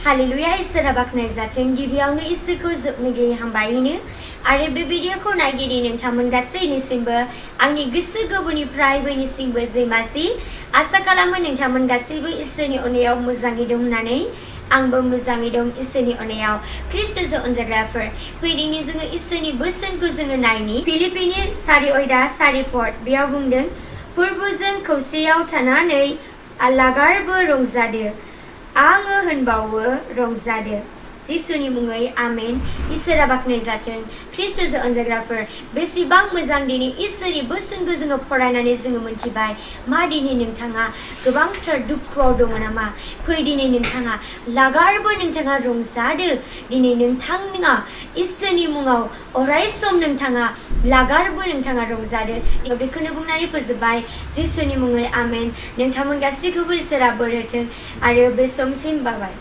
hallelujah इसोरा बाखनाय जाथों गिबियावनो इसोरखौ जोबनो गैयै हामबायनो आरो बे भिडिअखौ नायगिरि नोंथांमोन गासैनिसिमबो आंनि गोसो गोरबोनिफ्राय बयनिसिमबो जैमासि आसा खालामो नोंथांमोन गासैबो इसोरनि अननायाव मोजाङै दं होननानै आंबो मोजाङै दं इसोरनि अननायाव ख्रिस्ट'जों अनजाग्राफोर फैदिनि जोङो इसोरनि बोसोनखौ जोङो नायनि फिलिपिनि 4:4 बेयाव बुंदों फोरबोजों खौसेयाव थानानै लगारबो रंजादो आङो होनबावो रंजादो जिसुनि मुङै आमेन इसोरा बाखनाय जाथों ख्रिस्ट'जों अनजाग्राफोर बेसेबां मोजां दिनै इसोरनि बोसोनखौ जोङो फरायनानै जोङो मोनथिबाय मा दिनै नोंथाङा गोबांथार दुखुआव दङ नामा फै दिनै नोंथाङा लागारबो नोंथाङा रंजादो दिनै नोंथाङा इसोरनि मुङाव अराय सम नोंथाङा लागारबो नोंथाङा रंजादो बेखौनो बुंनानै फोजोबबाय जिसुनि मुङै आमेन नोंथांमोन गासैखौबो इसोरा बोर होथों आरो बे समसिम बाबाय